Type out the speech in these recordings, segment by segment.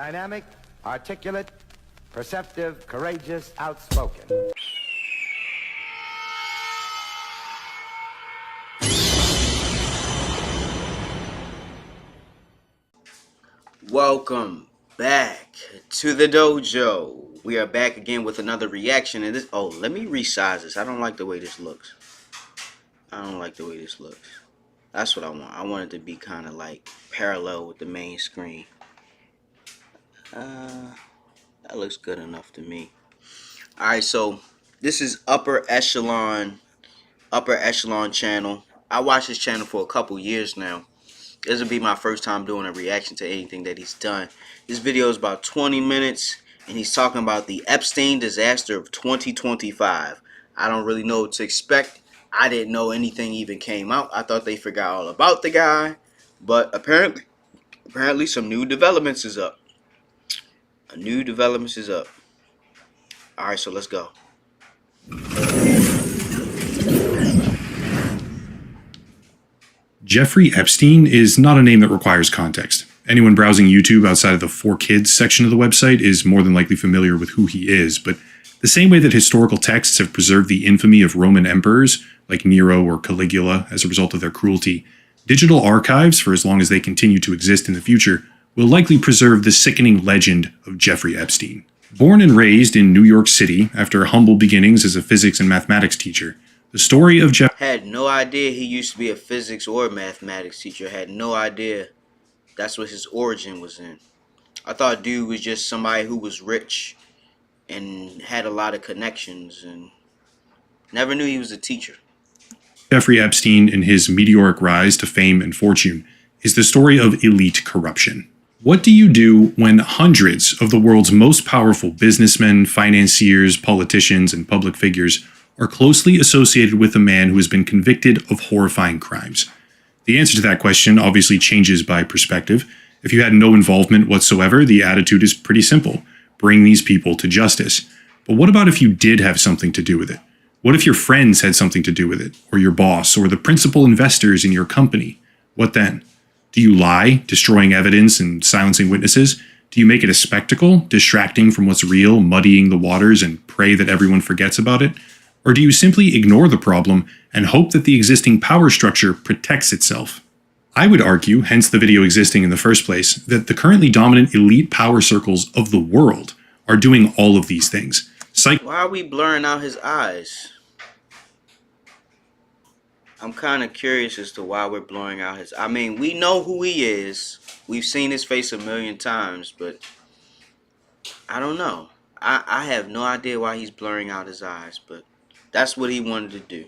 Dynamic, articulate, perceptive, courageous, outspoken. Welcome back to the dojo. We are back again with another reaction. And this, let me resize this. I don't like the way this looks. That's what I want. I want it to be kind of like parallel with the main screen. That looks good enough to me. All right, so this is upper echelon channel. I watched this channel for a couple years now. This will be my first time doing a reaction to anything that he's done. This video is about 20 minutes, and he's talking about the Epstein disaster of 2025. I don't really know what to expect. I didn't know anything even came out. I thought they forgot all about the guy, but apparently some new developments is up. All right, so let's go. Jeffrey Epstein is not a name that requires context. Anyone browsing YouTube outside of the 4 Kids section of the website is more than likely familiar with who he is, but the same way that historical texts have preserved the infamy of Roman emperors, like Nero or Caligula, as a result of their cruelty, digital archives, for as long as they continue to exist in the future, will likely preserve the sickening legend of Jeffrey Epstein. Born and raised in New York City after humble beginnings as a physics and mathematics teacher, the story of Jeff had no idea he used to be a physics or mathematics teacher. Had no idea that's what his origin was in. I thought dude was just somebody who was rich and had a lot of connections, and never knew he was a teacher. Jeffrey Epstein and his meteoric rise to fame and fortune is the story of elite corruption. What do you do when hundreds of the world's most powerful businessmen, financiers, politicians, and public figures are closely associated with a man who has been convicted of horrifying crimes? The answer to that question obviously changes by perspective. If you had no involvement whatsoever, the attitude is pretty simple. Bring these people to justice. But what about if you did have something to do with it? What if your friends had something to do with it, or your boss, or the principal investors in your company? What then? Do you lie, destroying evidence and silencing witnesses? Do you make it a spectacle, distracting from what's real, muddying the waters, and pray that everyone forgets about it? Or do you simply ignore the problem and hope that the existing power structure protects itself? I would argue, hence the video existing in the first place, that the currently dominant elite power circles of the world are doing all of these things. Why are we blurring out his eyes? I'm kind of curious as to why we're blurring out his... I mean, we know who he is. We've seen his face a million times, but I don't know. I have no idea why he's blurring out his eyes, but that's what he wanted to do.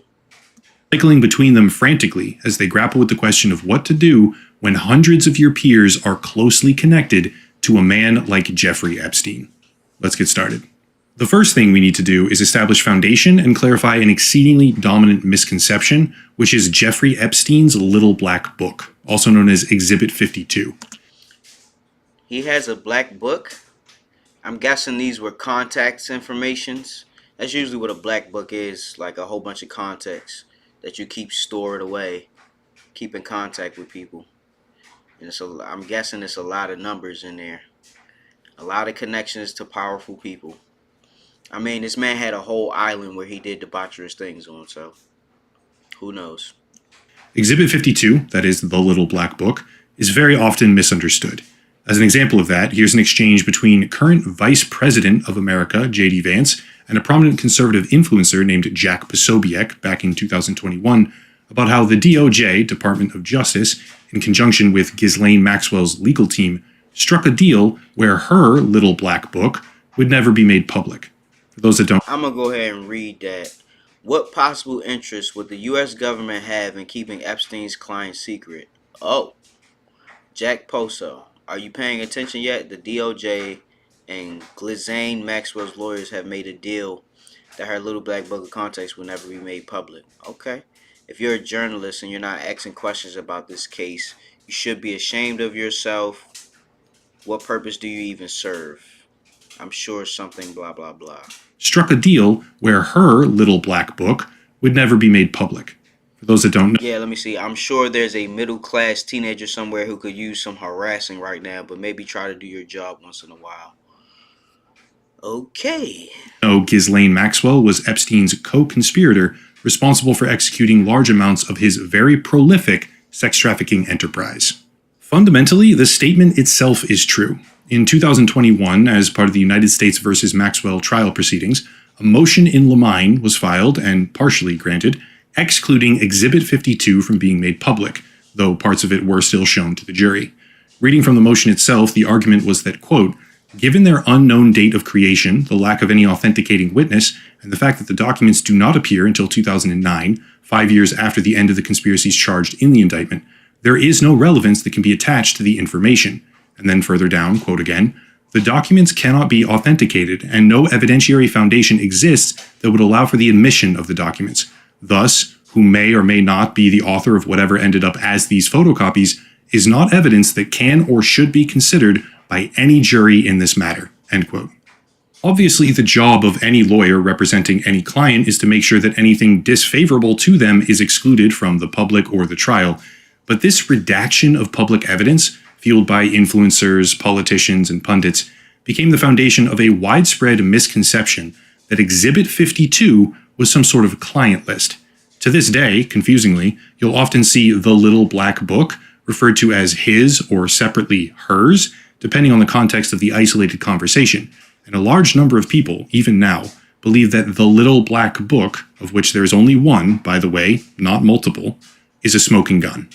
Cycling between them frantically as they grapple with the question of what to do when hundreds of your peers are closely connected to a man like Jeffrey Epstein. Let's get started. The first thing we need to do is establish foundation and clarify an exceedingly dominant misconception, which is Jeffrey Epstein's Little Black Book, also known as Exhibit 52. He has a black book? I'm guessing these were contacts informations. That's usually what a black book is, like a whole bunch of contacts that you keep stored away, keep in contact with people. And so I'm guessing it's a lot of numbers in there, a lot of connections to powerful people. I mean, this man had a whole island where he did debaucherous things on, so who knows? Exhibit 52, that is the Little Black Book, is very often misunderstood. As an example of that, here's an exchange between current Vice President of America, J.D. Vance, and a prominent conservative influencer named Jack Posobiec back in 2021 about how the DOJ, Department of Justice, in conjunction with Ghislaine Maxwell's legal team, struck a deal where her Little Black Book would never be made public. For those that don't... I'm going to go ahead and read that. What possible interest would the U.S. government have in keeping Epstein's client secret? Oh, Jack Poso. Are you paying attention yet? The DOJ and Ghislaine Maxwell's lawyers have made a deal that her Little Black Book of Contacts will never be made public. Okay. If you're a journalist and you're not asking questions about this case, you should be ashamed of yourself. What purpose do you even serve? I'm sure something blah, blah, blah. Struck a deal where her Little Black Book would never be made public. For those that don't know, Yeah, let me see. I'm sure there's a middle class teenager somewhere who could use some harassing right now, but maybe try to do your job once in a while. Okay. Ghislaine Maxwell was Epstein's co-conspirator responsible for executing large amounts of his very prolific sex trafficking enterprise. Fundamentally, the statement itself is true. In 2021, as part of the United States versus Maxwell trial proceedings, a motion in Lamine was filed and partially granted, excluding Exhibit 52 from being made public, though parts of it were still shown to the jury. Reading from the motion itself, the argument was that, quote, given their unknown date of creation, the lack of any authenticating witness, and the fact that the documents do not appear until 2009, 5 years after the end of the conspiracies charged in the indictment, there is no relevance that can be attached to the information. And then further down, quote again, the documents cannot be authenticated, and no evidentiary foundation exists that would allow for the admission of the documents. Thus, who may or may not be the author of whatever ended up as these photocopies is not evidence that can or should be considered by any jury in this matter, end quote. Obviously, the job of any lawyer representing any client is to make sure that anything disfavorable to them is excluded from the public or the trial, but this redaction of public evidence, fueled by influencers, politicians, and pundits, became the foundation of a widespread misconception that Exhibit 52 was some sort of client list. To this day, confusingly, you'll often see the little black book referred to as his or separately hers, depending on the context of the isolated conversation, and a large number of people, even now, believe that the little black book, of which there is only one, by the way, not multiple, is a smoking gun.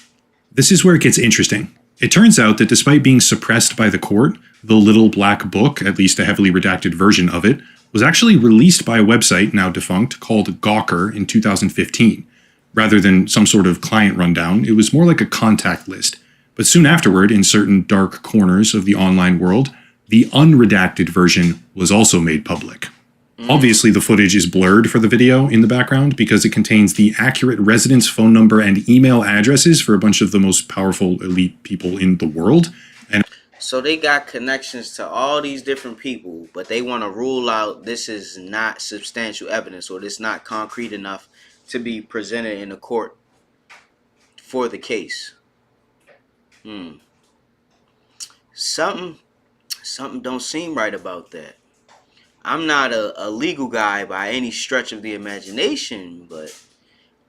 This is where it gets interesting. It turns out that despite being suppressed by the court, the little black book, at least a heavily redacted version of it, was actually released by a website, now defunct, called Gawker in 2015. Rather than some sort of client rundown, it was more like a contact list. But soon afterward, in certain dark corners of the online world, the unredacted version was also made public. Obviously, the footage is blurred for the video in the background because it contains the accurate residence phone number and email addresses for a bunch of the most powerful elite people in the world. And so they got connections to all these different people, but they want to rule out this is not substantial evidence or this not concrete enough to be presented in a court for the case. Something don't seem right about that. I'm not a legal guy by any stretch of the imagination, but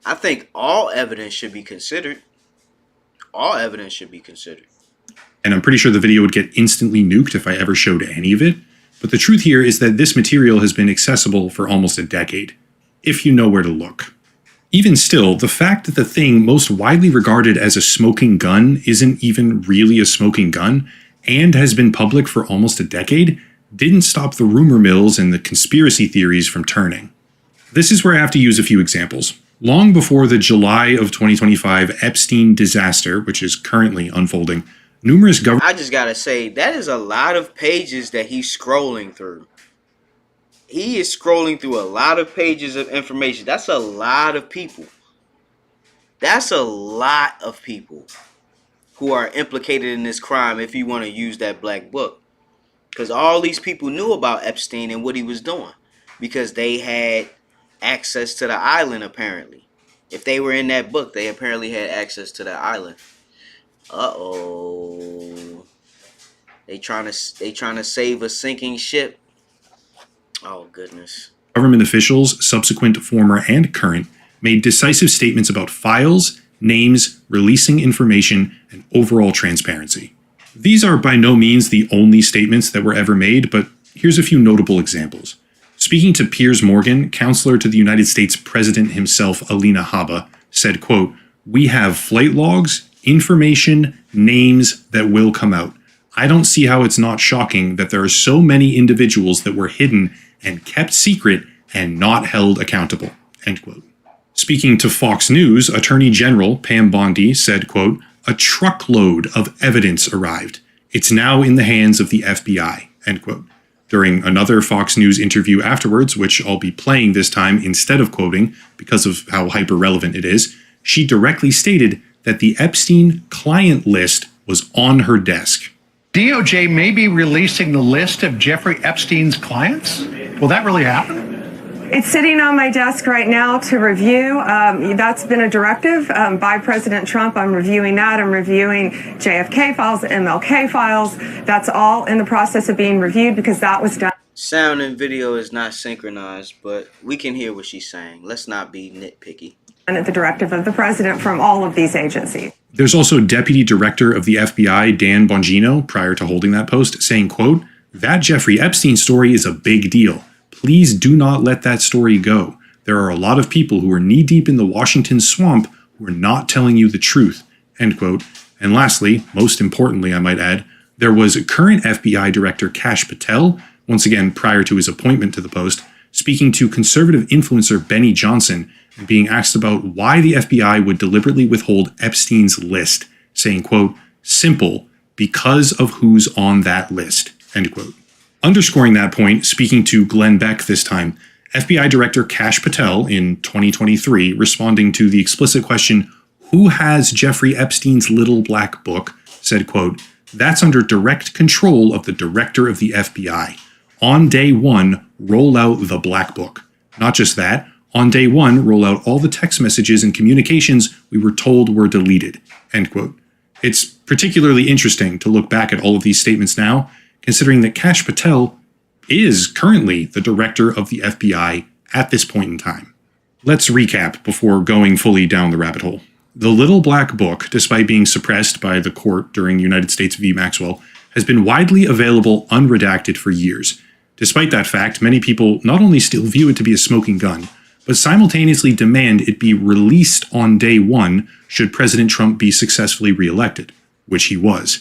I think all evidence should be considered. All evidence should be considered. And I'm pretty sure the video would get instantly nuked if I ever showed any of it. But the truth here is that this material has been accessible for almost a decade, if you know where to look. Even still, the fact that the thing most widely regarded as a smoking gun isn't even really a smoking gun, and has been public for almost a decade, didn't stop the rumor mills and the conspiracy theories from turning. This is where I have to use a few examples. Long before the July of 2025 Epstein disaster, which is currently unfolding, numerous government... I just gotta say, that is a lot of pages that he's scrolling through. He is scrolling through a lot of pages of information. That's a lot of people. That's a lot of people who are implicated in this crime if you want to use that black book. Because all these people knew about Epstein and what he was doing. Because they had access to the island, apparently. If they were in that book, they apparently had access to that island. Uh-oh. They trying to save a sinking ship. Oh, goodness. Government officials, subsequent, former, and current, made decisive statements about files, names, releasing information, and overall transparency. These are by no means the only statements that were ever made, but here's a few notable examples. Speaking to Piers Morgan, counselor to the United States President himself, Alina Habba, said, quote, "We have flight logs, information, names that will come out. I don't see how it's not shocking that there are so many individuals that were hidden and kept secret and not held accountable," end quote. Speaking to Fox News, Attorney General Pam Bondi said, quote, "A truckload of evidence arrived. It's now in the hands of the FBI," end quote. During another Fox News interview afterwards, which I'll be playing this time instead of quoting because of how hyper-relevant it is, she directly stated that the Epstein client list was on her desk. DOJ may be releasing the list of Jeffrey Epstein's clients? Will that really happen? It's sitting on my desk right now to review. That's been a directive by President Trump. I'm reviewing that. I'm reviewing JFK files, MLK files. That's all in the process of being reviewed because that was done. Sound and video is not synchronized, but we can hear what she's saying. Let's not be nitpicky. And at the directive of the president from all of these agencies. There's also Deputy Director of the FBI, Dan Bongino, prior to holding that post, saying, quote, "That Jeffrey Epstein story is a big deal. Please do not let that story go. There are a lot of people who are knee-deep in the Washington swamp who are not telling you the truth," end quote. And lastly, most importantly, I might add, there was current FBI Director Kash Patel, once again prior to his appointment to the post, speaking to conservative influencer Benny Johnson and being asked about why the FBI would deliberately withhold Epstein's list, saying, quote, "Simple, because of who's on that list," end quote. Underscoring that point, speaking to Glenn Beck this time, FBI Director Kash Patel in 2023, responding to the explicit question, "Who has Jeffrey Epstein's little black book?" said, quote, "That's under direct control of the director of the FBI. On day one, roll out the black book. Not just that, on day one, roll out all the text messages and communications we were told were deleted," end quote. It's particularly interesting to look back at all of these statements now, considering that Kash Patel is currently the director of the FBI at this point in time. Let's recap before going fully down the rabbit hole. The Little Black Book, despite being suppressed by the court during United States v. Maxwell, has been widely available unredacted for years. Despite that fact, many people not only still view it to be a smoking gun, but simultaneously demand it be released on day one should President Trump be successfully reelected, which he was.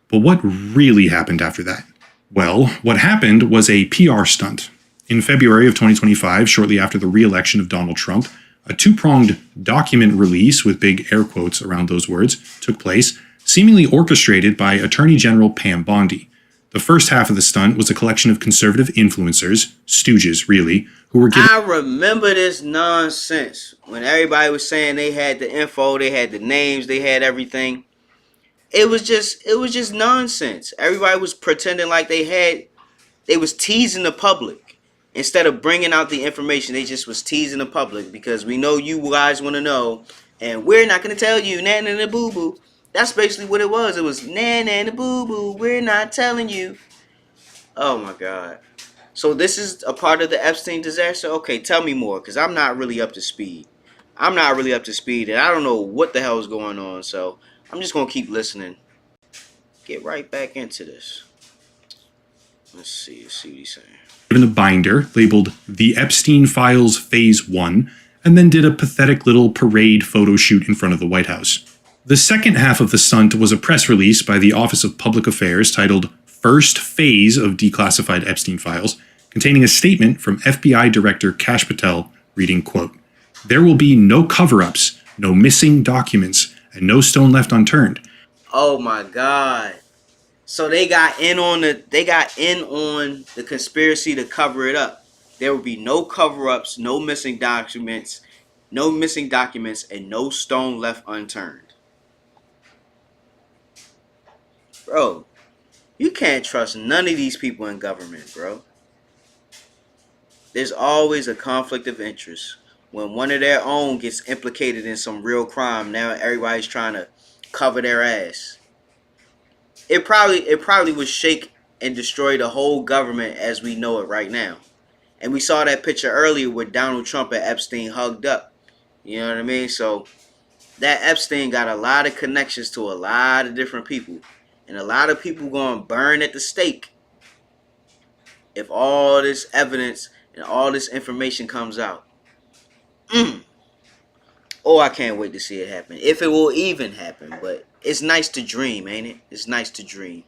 But what really happened after that? Well, what happened was a PR stunt. In February of 2025, shortly after the re-election of Donald Trump, a two-pronged document release, with big air quotes around those words, took place, seemingly orchestrated by Attorney General Pam Bondi. The first half of the stunt was a collection of conservative influencers, stooges really, who were given... I remember this nonsense when everybody was saying they had the info, they had the names, they had everything. It was just nonsense. Everybody was pretending like they was teasing the public. Instead of bringing out the information, they just was teasing the public because we know you guys want to know, and we're not going to tell you, na na na boo boo. That's basically what it was. It was na na na boo boo. We're not telling you. Oh my God. So this is a part of the Epstein disaster? Okay, tell me more, because I'm not really up to speed. And I don't know what the hell is going on, so I'm just going to keep listening. Get right back into this. Let's see what he's saying. Given a binder labeled The Epstein Files Phase 1, and then did a pathetic little parade photo shoot in front of the White House. The second half of the stunt was a press release by the Office of Public Affairs titled First Phase of Declassified Epstein Files, containing a statement from FBI Director Kash Patel reading, quote, "There will be no cover-ups, no missing documents, and no stone left unturned." Oh my God. So they got in on the conspiracy to cover it up. There will be no cover-ups, no missing documents, and no stone left unturned. Bro, you can't trust none of these people in government, bro. There's always a conflict of interest. When one of their own gets implicated in some real crime, now everybody's trying to cover their ass. It probably would shake and destroy the whole government as we know it right now. And we saw that picture earlier with Donald Trump and Epstein hugged up. You know what I mean? So that Epstein got a lot of connections to a lot of different people. And a lot of people going to burn at the stake if all this evidence and all this information comes out. Oh, I can't wait to see it happen. If it will even happen. But it's nice to dream, ain't it? It's nice to dream.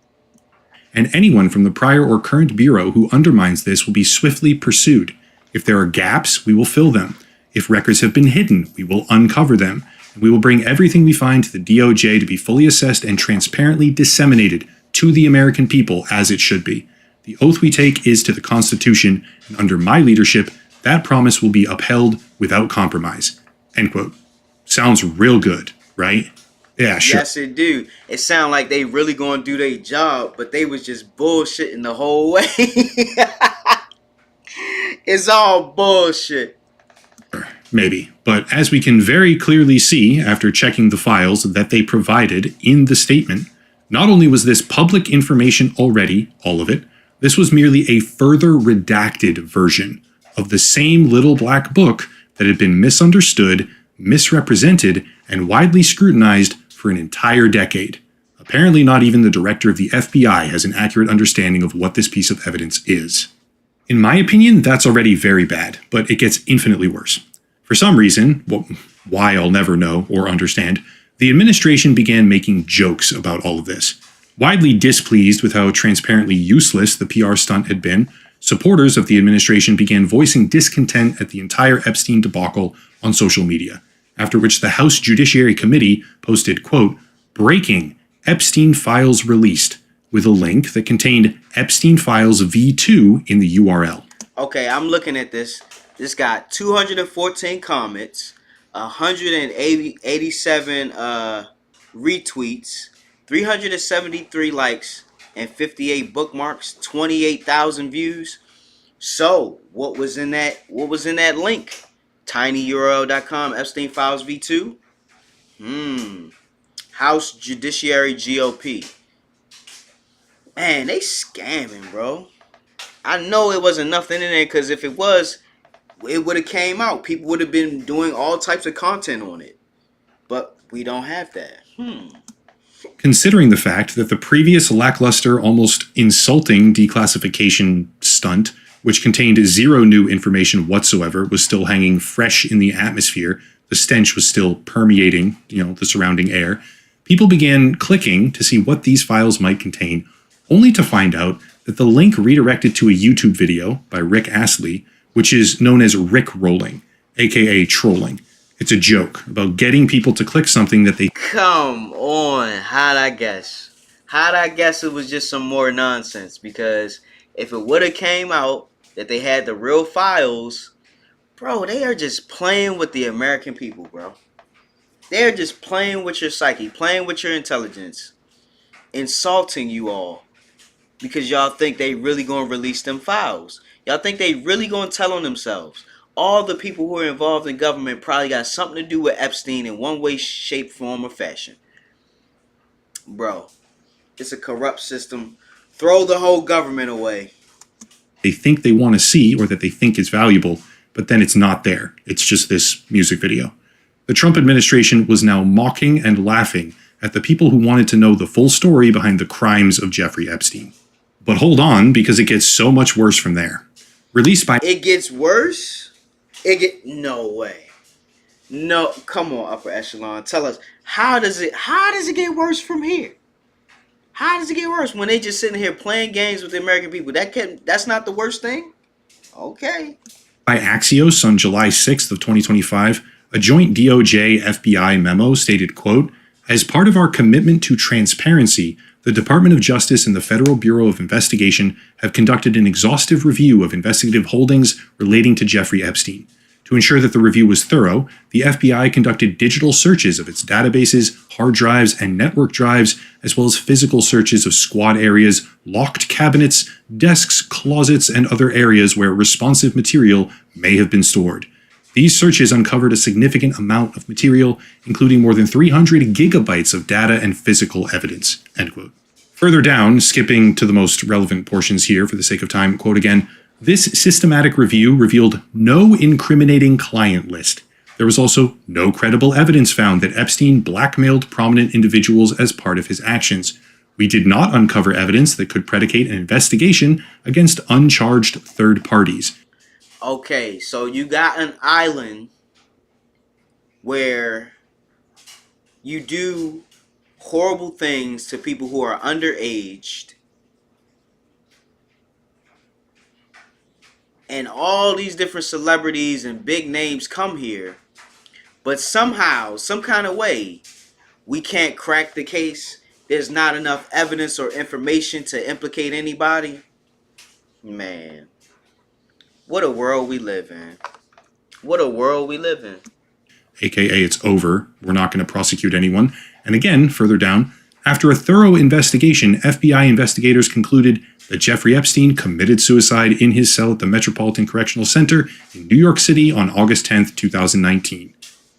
And anyone from the prior or current bureau who undermines this will be swiftly pursued. If there are gaps, we will fill them. If records have been hidden, we will uncover them. And we will bring everything we find to the DOJ to be fully assessed and transparently disseminated to the American people as it should be. The oath we take is to the Constitution, and under my leadership, that promise will be upheld without compromise. End quote. Sounds real good, right? Yeah, sure. Yes, it do. It sound like they really gonna do their job, but they was just bullshitting the whole way. It's all bullshit. Maybe. But as we can very clearly see after checking the files that they provided in the statement, not only was this public information already, all of it, this was merely a further redacted version of the same little black book that had been misunderstood, misrepresented, and widely scrutinized for an entire decade. Apparently, not even the director of the FBI has an accurate understanding of what this piece of evidence is. In my opinion, that's already very bad, but it gets infinitely worse. For some reason, why I'll never know or understand, the administration began making jokes about all of this. Widely displeased with how transparently useless the PR stunt had been, supporters of the administration began voicing discontent at the entire Epstein debacle on social media, after which the House Judiciary Committee posted, quote, "Breaking Epstein files released," with a link that contained Epstein files v2 in the URL. Okay, I'm looking at this. This got 214 comments, 187 retweets, 373 likes, and 58 bookmarks, 28,000 views. So, what was in that link? tinyurl.com Epstein files v2. House Judiciary GOP. Man, they scamming, bro. I know it wasn't nothing in there, because if it was, it would have came out. People would have been doing all types of content on it. But we don't have that. Considering the fact that the previous lackluster, almost insulting declassification stunt, which contained zero new information whatsoever, was still hanging fresh in the atmosphere, the stench was still permeating, the surrounding air, people began clicking to see what these files might contain, only to find out that the link redirected to a YouTube video by Rick Astley, which is known as Rick rolling, aka trolling. It's a joke about getting people to click something that they... Come on, how'd I guess? How'd I guess it was just some more nonsense? Because if it would have came out that they had the real files, bro, they are just playing with the American people, bro. They're just playing with your psyche, playing with your intelligence, insulting you all. Because y'all think they really gonna release them files. Y'all think they really gonna tell on themselves. All the people who are involved in government probably got something to do with Epstein in one way, shape, form, or fashion. Bro, it's a corrupt system. Throw the whole government away. They think they want to see or that they think is valuable, but then it's not there. It's just this music video. The Trump administration was now mocking and laughing at the people who wanted to know the full story behind the crimes of Jeffrey Epstein. But hold on, because it gets so much worse from there. Released by... It gets worse? No way. No, come on, upper echelon. Tell us, how does it get worse from here? How does it get worse when they just sitting here playing games with the American people? That's not the worst thing? Okay. By Axios on July 6th of 2025, a joint DOJ-FBI memo stated, quote, "As part of our commitment to transparency, the Department of Justice and the Federal Bureau of Investigation have conducted an exhaustive review of investigative holdings relating to Jeffrey Epstein. To ensure that the review was thorough, the FBI conducted digital searches of its databases, hard drives, and network drives, as well as physical searches of squad areas, locked cabinets, desks, closets, and other areas where responsive material may have been stored. These searches uncovered a significant amount of material, including more than 300 gigabytes of data and physical evidence," end quote. Further down, skipping to the most relevant portions here for the sake of time, quote again, "This systematic review revealed no incriminating client list. There was also no credible evidence found that Epstein blackmailed prominent individuals as part of his actions. We did not uncover evidence that could predicate an investigation against uncharged third parties." Okay, so you got an island where you do horrible things to people who are underaged, and all these different celebrities and big names come here, but somehow, some kind of way, we can't crack the case. There's not enough evidence or information to implicate anybody. Man, what a world we live in. What a world we live in. AKA it's over, we're not going to prosecute anyone. And again, further down, after a thorough investigation, FBI investigators concluded that Jeffrey Epstein committed suicide in his cell at the Metropolitan Correctional Center in New York City on August 10, 2019.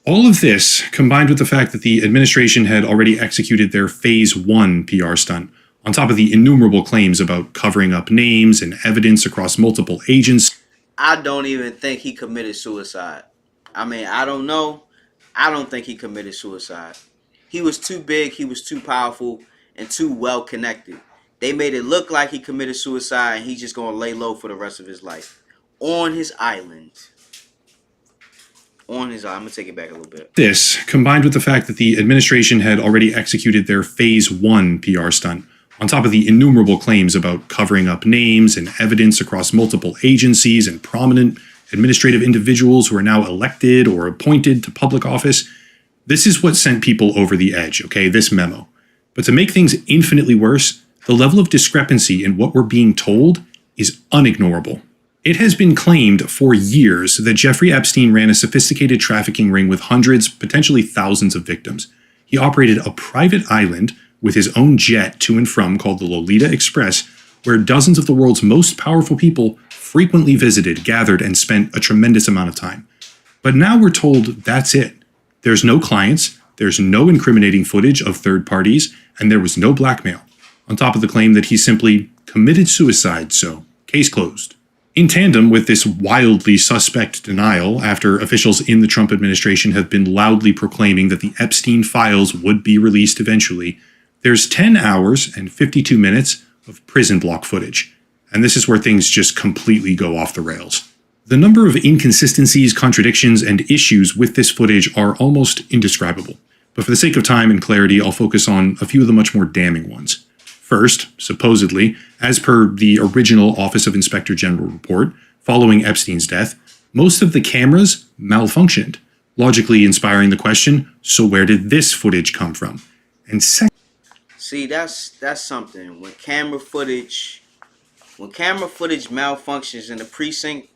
All of this, combined with the fact that the administration had already executed their Phase 1 PR stunt, on top of the innumerable claims about covering up names and evidence across multiple agents. I don't even think he committed suicide. I mean, I don't know. I don't think he committed suicide. He was too big, he was too powerful, and too well connected. They made it look like he committed suicide and he's just going to lay low for the rest of his life. On his island. I'm going to take it back a little bit. This, combined with the fact that the administration had already executed their Phase 1 PR stunt, on top of the innumerable claims about covering up names and evidence across multiple agencies and prominent administrative individuals who are now elected or appointed to public office, this is what sent people over the edge, okay, this memo. But to make things infinitely worse, the level of discrepancy in what we're being told is unignorable. It has been claimed for years that Jeffrey Epstein ran a sophisticated trafficking ring with hundreds, potentially thousands of victims. He operated a private island with his own jet to and from called the Lolita Express, where dozens of the world's most powerful people frequently visited, gathered, and spent a tremendous amount of time. But now we're told that's it. There's no clients, there's no incriminating footage of third parties, and there was no blackmail, on top of the claim that he simply committed suicide, so case closed. In tandem with this wildly suspect denial, after officials in the Trump administration have been loudly proclaiming that the Epstein files would be released eventually, there's 10 hours and 52 minutes of prison block footage, and this is where things just completely go off the rails. The number of inconsistencies, contradictions, and issues with this footage are almost indescribable, but for the sake of time and clarity, I'll focus on a few of the much more damning ones. First, supposedly, as per the original Office of Inspector General report, following Epstein's death, most of the cameras malfunctioned, logically inspiring the question, so where did this footage come from? And second, See, that's something. When camera footage malfunctions in the precinct,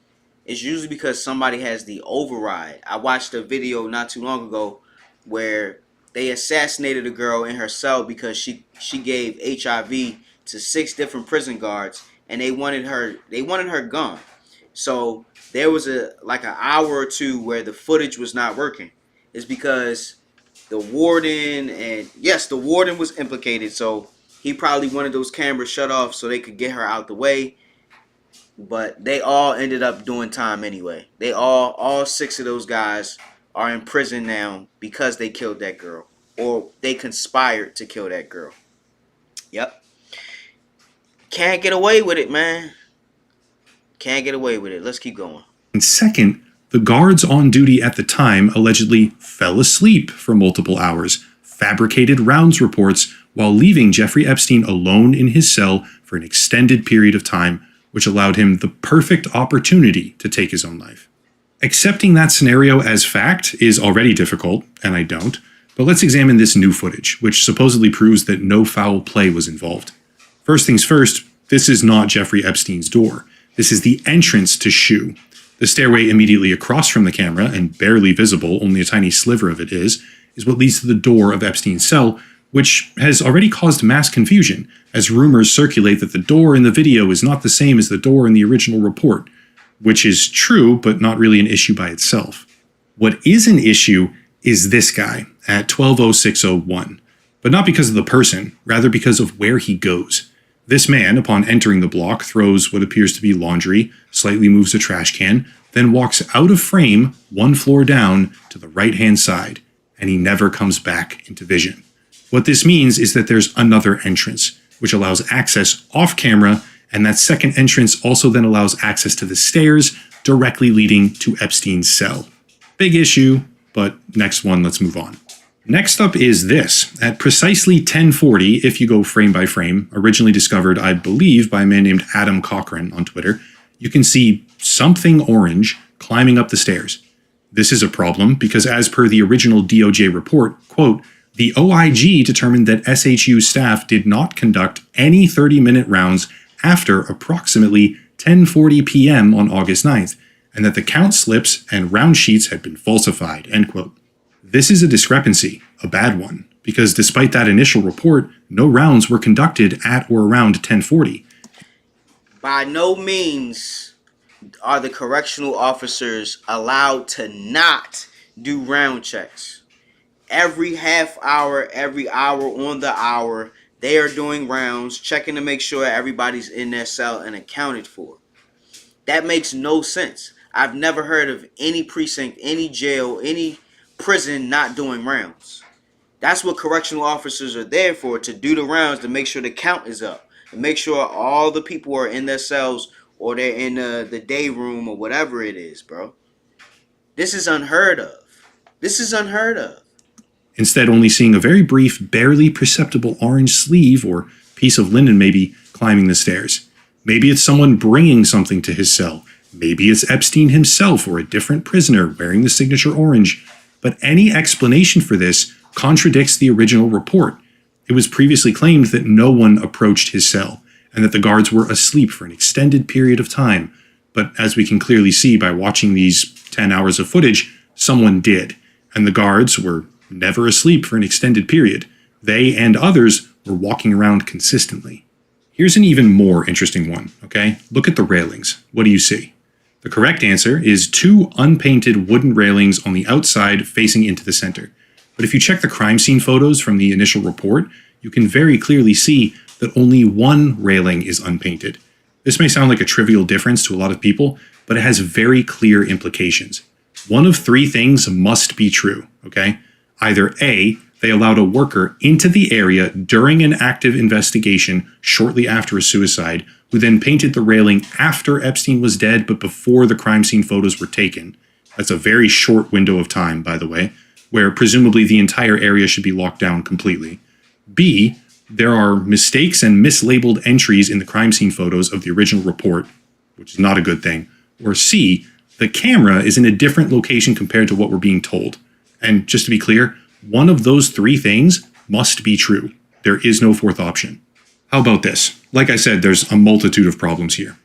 it's usually because somebody has the override. I watched a video not too long ago where they assassinated a girl in her cell because she gave HIV to 6 different prison guards, and they wanted her gone. So there was an hour or two where the footage was not working. It's because the warden was implicated, so he probably wanted those cameras shut off so they could get her out the way. But they all ended up doing time anyway. They all 6 of those guys are in prison now because they killed that girl, or they conspired to kill that girl. Yep. Can't get away with it, man. Can't get away with it. Let's keep going. And second, the guards on duty at the time allegedly fell asleep for multiple hours, fabricated rounds reports, while leaving Jeffrey Epstein alone in his cell for an extended period of time, which allowed him the perfect opportunity to take his own life. Accepting that scenario as fact is already difficult, and I don't, but let's examine this new footage, which supposedly proves that no foul play was involved. First things first, this is not Jeffrey Epstein's door. This is the entrance to SHU. The stairway immediately across from the camera, and barely visible, only a tiny sliver of it is what leads to the door of Epstein's cell, which has already caused mass confusion, as rumors circulate that the door in the video is not the same as the door in the original report, which is true, but not really an issue by itself. What is an issue is this guy at 12:06:01, but not because of the person, rather because of where he goes. This man, upon entering the block, throws what appears to be laundry, slightly moves a trash can, then walks out of frame 1 floor down to the right-hand side, and he never comes back into vision. What this means is that there's another entrance, which allows access off camera, and that second entrance also then allows access to the stairs directly leading to Epstein's cell. Big issue, but next one, let's move on. Next up is this. At precisely 10:40, if you go frame by frame, originally discovered, I believe, by a man named Adam Cochran on Twitter, you can see something orange climbing up the stairs. This is a problem because as per the original DOJ report, quote, the OIG determined that SHU staff did not conduct any 30-minute rounds after approximately 10:40 p.m. on August 9th, and that the count slips and round sheets had been falsified, end quote. This is a discrepancy, a bad one, because despite that initial report, no rounds were conducted at or around 10:40. By no means are the correctional officers allowed to not do round checks. Every half hour, every hour on the hour, they are doing rounds, checking to make sure everybody's in their cell and accounted for. That makes no sense. I've never heard of any precinct, any jail, any prison not doing rounds. That's what correctional officers are there for, to do the rounds, to make sure the count is up, to make sure all the people are in their cells or they're in the day room or whatever it is, bro. This is unheard of. This is unheard of. Instead, only seeing a very brief, barely perceptible orange sleeve or piece of linen maybe climbing the stairs. Maybe it's someone bringing something to his cell. Maybe it's Epstein himself or a different prisoner wearing the signature orange. But any explanation for this contradicts the original report. It was previously claimed that no one approached his cell and that the guards were asleep for an extended period of time. But as we can clearly see by watching these 10 hours of footage, someone did. And the guards were never asleep for an extended period. They and others were walking around consistently. Here's an even more interesting one, okay? Look at the railings. What do you see? The correct answer is 2 unpainted wooden railings on the outside facing into the center. But if you check the crime scene photos from the initial report, you can very clearly see that only 1 railing is unpainted. This may sound like a trivial difference to a lot of people, but it has very clear implications. One of 3 things must be true, okay? Either A, they allowed a worker into the area during an active investigation shortly after a suicide, who then painted the railing after Epstein was dead but before the crime scene photos were taken. That's a very short window of time, by the way, where presumably the entire area should be locked down completely. B, there are mistakes and mislabeled entries in the crime scene photos of the original report, which is not a good thing. Or C, the camera is in a different location compared to what we're being told. And just to be clear, one of those 3 things must be true. There is no 4th option. How about this? Like I said, there's a multitude of problems here.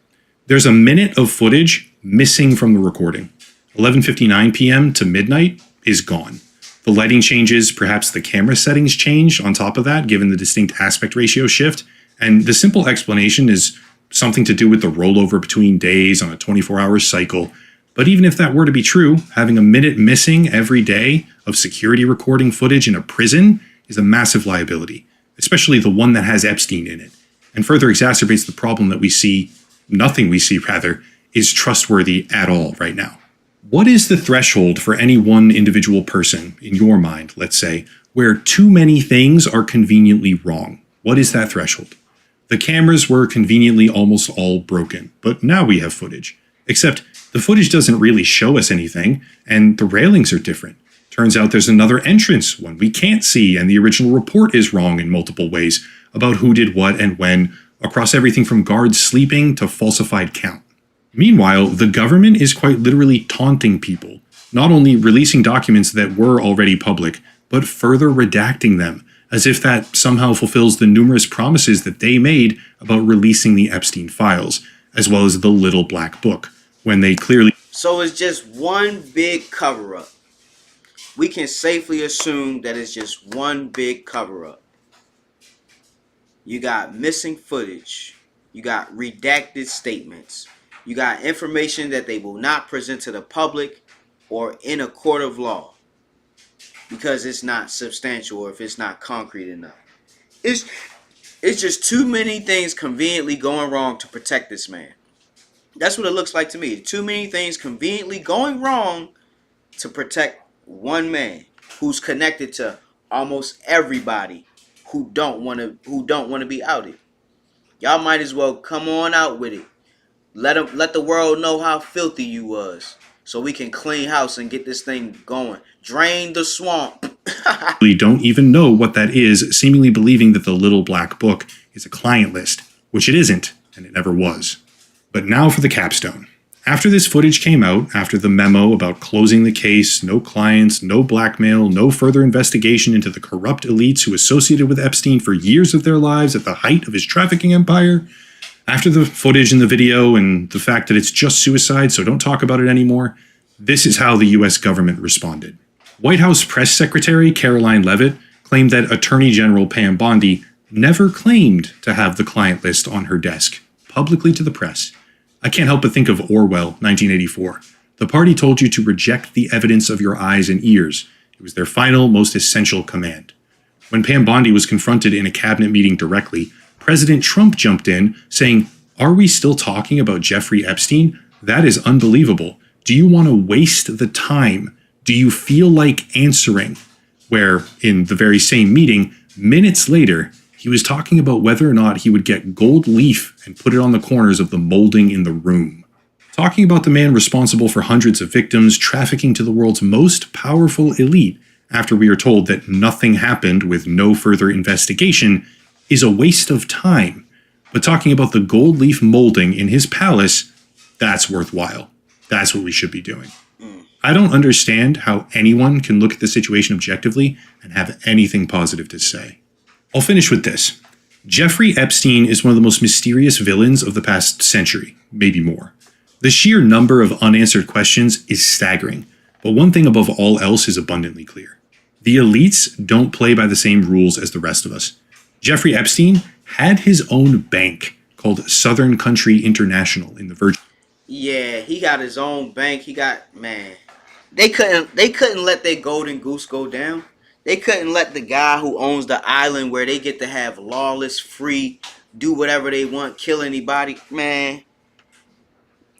There's a minute of footage missing from the recording. 11:59 p.m. to midnight is gone. The lighting changes, perhaps the camera settings change on top of that, given the distinct aspect ratio shift. And the simple explanation is something to do with the rollover between days on a 24-hour cycle. But even if that were to be true, having a minute missing every day of security recording footage in a prison is a massive liability, especially the one that has Epstein in it, and further exacerbates the problem that nothing we see is trustworthy at all right now. What is the threshold for any one individual person, in your mind, let's say, where too many things are conveniently wrong? What is that threshold? The cameras were conveniently almost all broken, but now we have footage. Except the footage doesn't really show us anything, and the railings are different. Turns out there's another entrance, one we can't see, and the original report is wrong in multiple ways about who did what and when, across everything from guards sleeping to falsified count. Meanwhile, the government is quite literally taunting people, not only releasing documents that were already public, but further redacting them, as if that somehow fulfills the numerous promises that they made about releasing the Epstein files, as well as the little black book, when they clearly... So it's just one big cover-up. We can safely assume that it's just one big cover-up. You got missing footage. You got redacted statements. You got information that they will not present to the public or in a court of law because it's not substantial or if it's not concrete enough. It's just too many things conveniently going wrong to protect this man. That's what it looks like to me. Too many things conveniently going wrong to protect one man who's connected to almost everybody who don't want to be outed. Y'all might as well come on out with it. Let the world know how filthy you was, so we can clean house and get this thing going. Drain the swamp. We don't even know what that is, seemingly believing that the little black book is a client list, which it isn't, and it never was. But now for the capstone. After this footage came out, after the memo about closing the case, no clients, no blackmail, no further investigation into the corrupt elites who associated with Epstein for years of their lives at the height of his trafficking empire, after the footage in the video and the fact that it's just suicide, so don't talk about it anymore, this is how the US government responded. White House Press Secretary Caroline Leavitt claimed that Attorney General Pam Bondi never claimed to have the client list on her desk publicly to the press. I can't help but think of Orwell, 1984. The party told you to reject the evidence of your eyes and ears. It was their final, most essential command. When Pam Bondi was confronted in a cabinet meeting directly, President Trump jumped in, saying, "Are we still talking about Jeffrey Epstein? That is unbelievable. Do you want to waste the time? Do you feel like answering?" Where, in the very same meeting, minutes later, he was talking about whether or not he would get gold leaf and put it on the corners of the molding in the room. Talking about the man responsible for hundreds of victims trafficking to the world's most powerful elite, after we are told that nothing happened with no further investigation, is a waste of time. But talking about the gold leaf molding in his palace, that's worthwhile. That's what we should be doing. I don't understand how anyone can look at the situation objectively and have anything positive to say. I'll finish with this. Jeffrey Epstein is one of the most mysterious villains of the past century, maybe more. The sheer number of unanswered questions is staggering, but one thing above all else is abundantly clear. The elites don't play by the same rules as the rest of us. Jeffrey Epstein had his own bank called Southern Country International in the Virgin. Yeah, he got his own bank. He got, man. They couldn't let their golden goose go down. They couldn't let the guy who owns the island where they get to have lawless, free, do whatever they want, kill anybody. Man,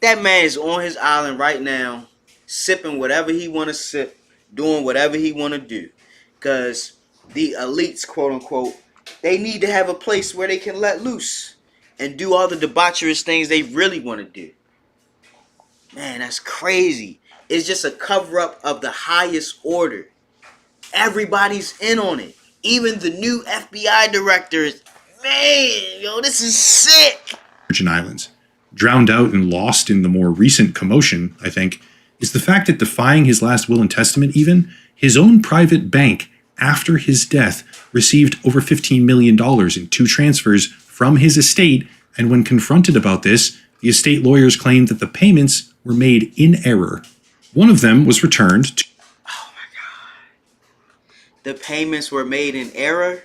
that man is on his island right now, sipping whatever he want to sip, doing whatever he want to do. Because the elites, quote unquote, they need to have a place where they can let loose and do all the debaucherous things they really want to do. Man, that's crazy. It's just a cover-up of the highest order. Everybody's in on it. Even the new FBI directors. Man, yo, this is sick. Virgin Islands. Drowned out and lost in the more recent commotion, I think, is the fact that defying his last will and testament even, his own private bank, after his death, received over $15 million in 2 transfers from his estate, and when confronted about this, the estate lawyers claimed that the payments were made in error. One of them was returned to Oh my God. The payments were made in error?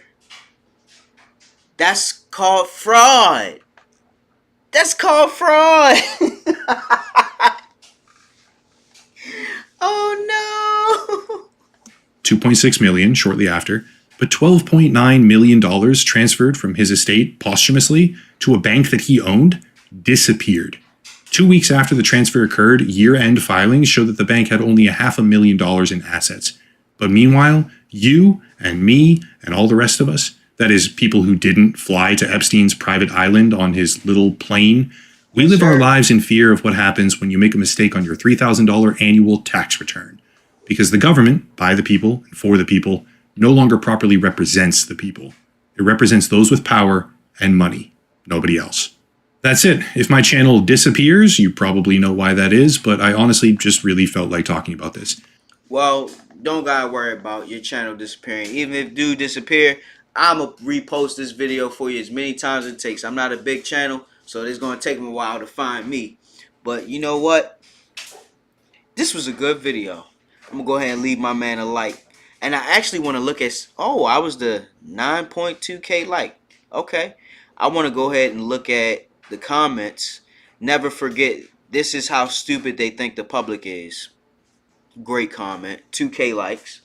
That's called fraud. That's called fraud. Oh no. $2.6 million shortly after, but $12.9 million transferred from his estate posthumously to a bank that he owned disappeared. 2 weeks after the transfer occurred, year-end filings showed that the bank had only $500,000 in assets. But meanwhile, you and me and all the rest of us, that is, people who didn't fly to Epstein's private island on his little plane, we live our lives in fear of what happens when you make a mistake on your $3,000 annual tax return. Because the government, by the people and for the people, no longer properly represents the people. It represents those with power and money, nobody else. That's it. If my channel disappears, you probably know why that is, but I honestly just really felt like talking about this. Well, don't gotta worry about your channel disappearing. Even if it do disappear, I'ma repost this video for you as many times as it takes. I'm not a big channel, so it's gonna take them a while to find me. But you know what? This was a good video. I'm gonna go ahead and leave my man a like. And I actually want to look at, oh, I was the 9.2K like. Okay. I want to go ahead and look at the comments. Never forget, this is how stupid they think the public is. Great comment. 2K likes.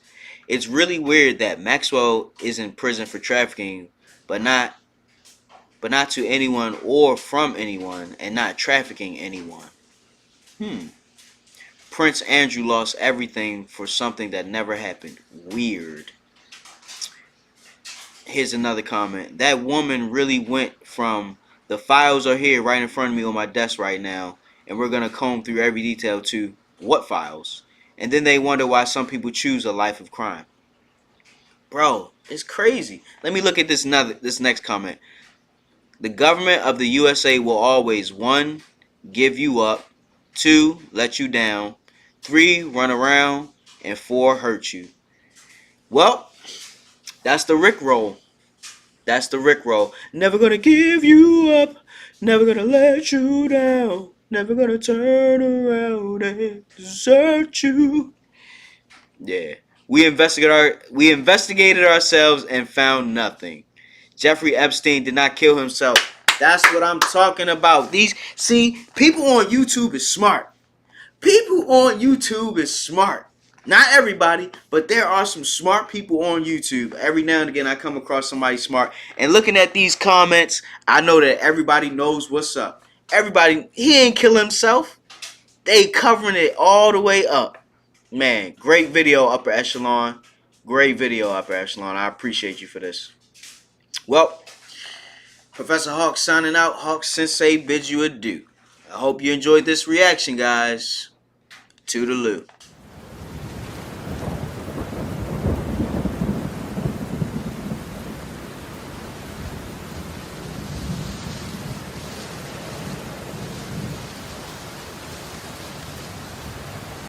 It's really weird that Maxwell is in prison for trafficking, but not to anyone or from anyone, and not trafficking anyone. Prince Andrew lost everything for something that never happened. Weird. Here's another comment. That woman really went from the files are here right in front of me on my desk right now, and we're going to comb through every detail to what files? And then they wonder why some people choose a life of crime. Bro, it's crazy. Let me look at this next comment. The government of the USA will always 1. Give you up, 2. Let you down, 3. Run around, and 4. Hurt you. Well, that's the Rickroll. That's the Rickroll. Never gonna give you up, never gonna let you down, never gonna turn around and desert you. Yeah. We investigated ourselves and found nothing. Jeffrey Epstein did not kill himself. That's what I'm talking about. See, people on YouTube is smart. People on YouTube is smart. Not everybody, but there are some smart people on YouTube. Every now and again, I come across somebody smart. And looking at these comments, I know that everybody knows what's up. Everybody, he ain't kill himself. They covering it all the way up. Man, great video, Upper Echelon. Great video, Upper Echelon. I appreciate you for this. Well, Professor Hawk signing out. Hawk Sensei bids you adieu. I hope you enjoyed this reaction, guys. Toodaloo.